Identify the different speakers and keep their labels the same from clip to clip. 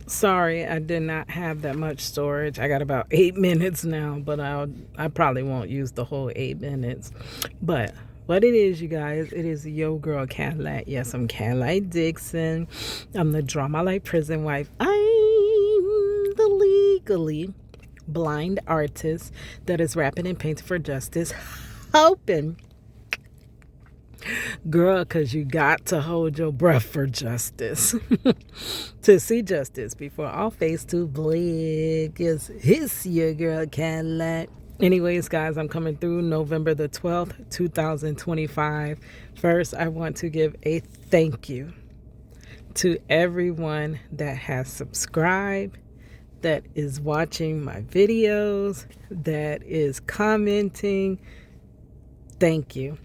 Speaker 1: Sorry, I did not have that much storage. I got about 8 minutes now, but I probably won't use the whole 8 minutes. But what it is, you guys, it is yo girl Cadillac. Yes, I'm Cadillac Dixon. I'm the drama like prison wife. I'm the legally blind artist that is rapping and painting for justice, hoping, girl, because you got to hold your breath for justice. To see justice before all face too bleak. Yes, it's your girl Cadillac. Anyways, guys, I'm coming through November the 12th, 2025. First, I want to give a thank you to everyone that has subscribed, that is watching my videos, that is commenting. Thank you.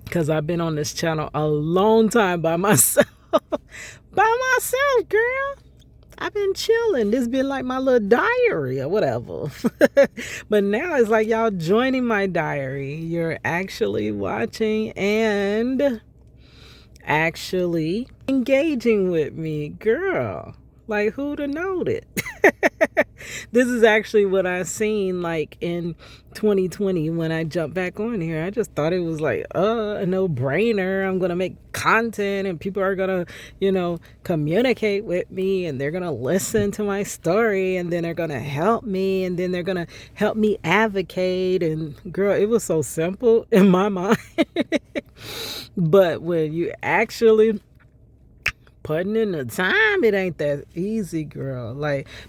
Speaker 1: Because I've been on this channel a long time by myself. By myself, girl. I've been chilling. This been like my little diary or whatever. But now it's like y'all joining my diary. You're actually watching and actually engaging with me, girl. Like, who'd have known it? This is actually what I seen like in 2020 when I jumped back on here. I just thought it was like a no-brainer. I'm gonna make content and people are gonna, communicate with me and they're gonna listen to my story and then they're gonna help me and then they're gonna help me advocate. And girl, it was so simple in my mind. But when you actually putting in the time, it ain't that easy, girl.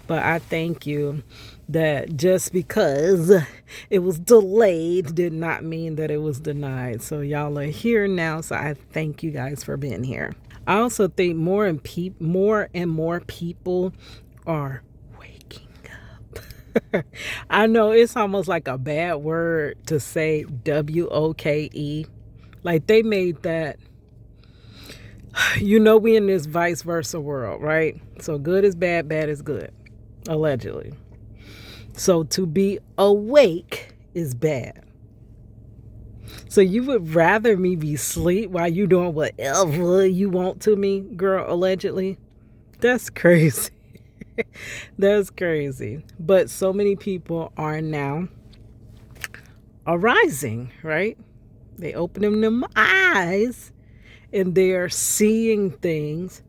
Speaker 1: But I thank you that just because it was delayed did not mean that it was denied. So y'all are here now, so I thank you guys for being here. I also think more and more people are waking up. I know it's almost like a bad word to say WOKE. Like they made that. We in this vice versa world, right? So good is bad, bad is good, allegedly. So to be awake is bad. So you would rather me be asleep while you doing whatever you want to me, girl, allegedly? That's crazy. That's crazy. But so many people are now arising, right? They open them eyes and they're seeing things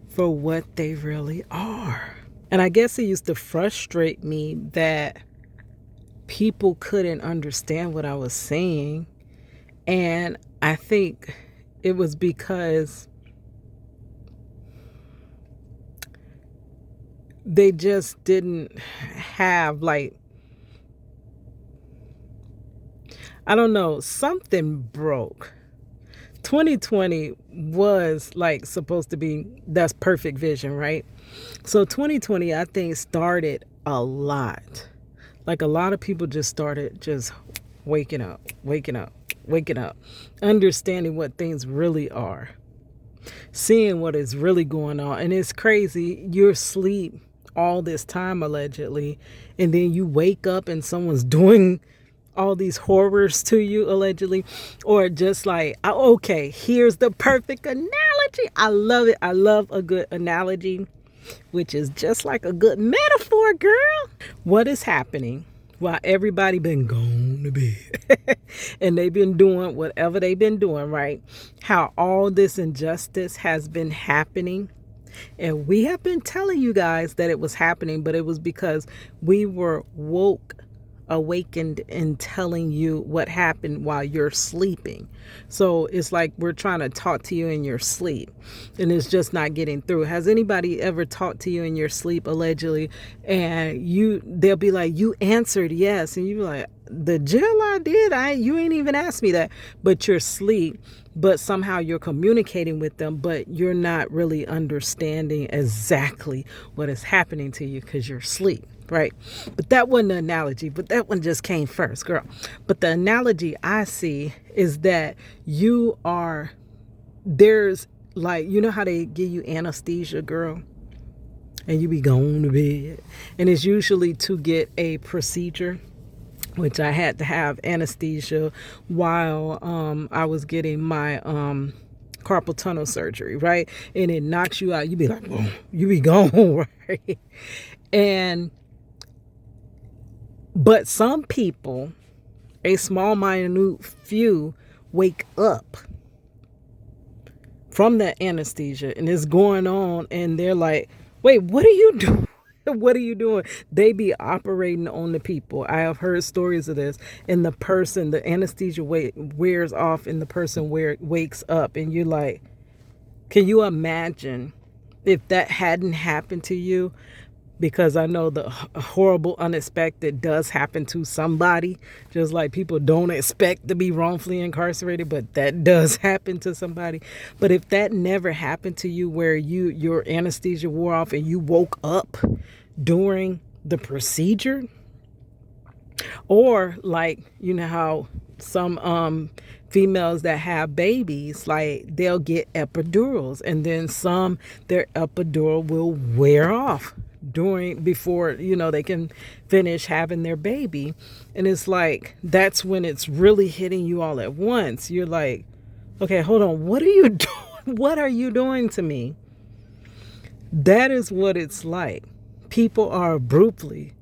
Speaker 1: for what they really are. And I guess it used to frustrate me that people couldn't understand what I was saying. And I think it was because they just didn't have I don't know, something broke. 2020 was supposed to be that's perfect vision, right? So 2020, I think, started a lot. A lot of people just started just waking up, understanding what things really are, seeing what is really going on. And it's crazy. You're asleep all this time, allegedly, and then you wake up and someone's doing all these horrors to you, allegedly. Or just okay, here's the perfect analogy. I love it. I love a good analogy, which is just like a good metaphor, girl. What is happening while everybody been gone to bed and they've been doing whatever they've been doing, right? How all this injustice has been happening. And we have been telling you guys that it was happening, but it was because we were awakened and telling you what happened while you're sleeping. So it's like we're trying to talk to you in your sleep and it's just not getting through. Has anybody ever talked to you in your sleep, allegedly, and they'll be like, you answered yes, and you be like, the jail I did, you ain't even asked me that. But you're asleep, but somehow you're communicating with them, but you're not really understanding exactly what is happening to you because you're asleep. Right. But that wasn't an analogy, but that one just came first, girl. But the analogy I see is that there's how they give you anesthesia, girl, and you be going to bed. And it's usually to get a procedure, which I had to have anesthesia while I was getting my carpal tunnel surgery, right? And it knocks you out. You be like, whoa, you be gone, right? And, but some people, a small, minute few, wake up from that anesthesia and it's going on and they're like, wait, what are you doing? What are you doing? They be operating on the people. I have heard stories of this, and the anesthesia wears off and the person wakes up, and you're like, can you imagine if that hadn't happened to you? Because I know the horrible unexpected does happen to somebody, just like people don't expect to be wrongfully incarcerated, but that does happen to somebody. But if that never happened to you, where your anesthesia wore off and you woke up during the procedure, or like, you know how some females that have babies, like they'll get epidurals, and then their epidural will wear off before they can finish having their baby. And it's like, that's when it's really hitting you all at once. You're like, okay, hold on, what are you doing? What are you doing to me? That is what it's like. People are abruptly,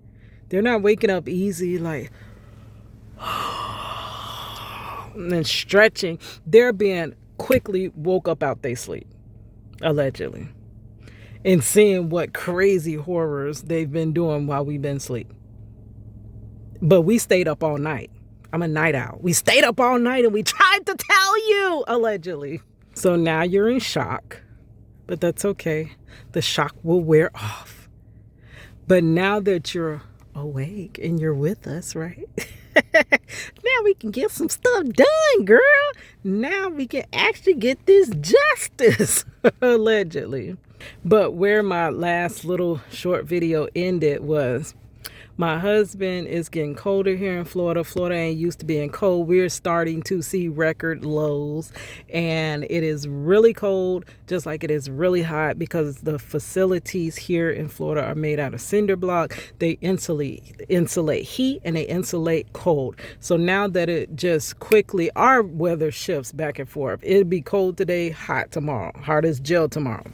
Speaker 1: they're not waking up easy, like, and then stretching. They're being quickly woke up out their sleep, allegedly, and seeing what crazy horrors they've been doing while we've been asleep. But we stayed up all night. I'm a night owl. We stayed up all night and we tried to tell you, allegedly. So now you're in shock, but that's okay. The shock will wear off. But now that you're awake and you're with us, right? Now we can get some stuff done, girl. Now we can actually get this justice, allegedly. But where my last little short video ended was, my husband is getting colder here in Florida. Florida ain't used to being cold. We're starting to see record lows, and it is really cold, just like it is really hot, because the facilities here in Florida are made out of cinder block. They insulate heat and they insulate cold. So now that it just quickly, our weather shifts back and forth. It'll be cold today, hot tomorrow, hard as gel tomorrow.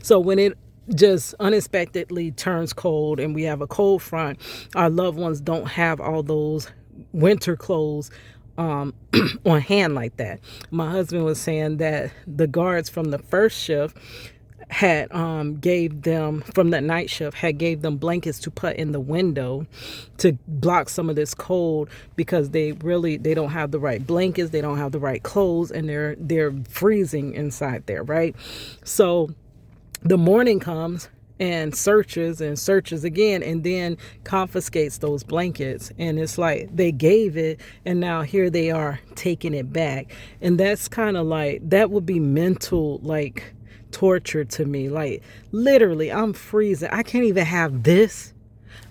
Speaker 1: So when it just unexpectedly turns cold and we have a cold front, our loved ones don't have all those winter clothes on hand like that. My husband was saying that the guards from the first shift had gave them, from the night shift, had gave them blankets to put in the window to block some of this cold, because they don't have the right blankets, they don't have the right clothes, and they're freezing inside there, right? So the morning comes and searches again, and then confiscates those blankets. And it's like they gave it, and now here they are taking it back. And that's kind of like, that would be mental, like, torture to me. Like, literally, I'm freezing. I can't even have this.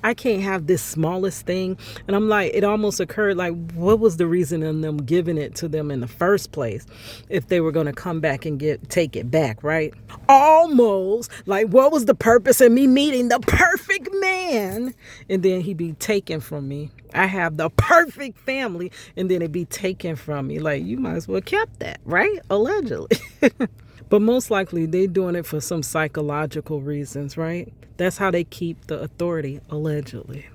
Speaker 1: I can't have this smallest thing. And I'm like, it almost occurred like, what was the reason in them giving it to them in the first place if they were going to come back and take it back, right? Almost like, what was the purpose of me meeting the perfect man and then he be taken from me? I have the perfect family and then it be taken from me. Like, you might as well kept that, right? Allegedly. But most likely they doing it for some psychological reasons, right? That's how they keep the authority, allegedly.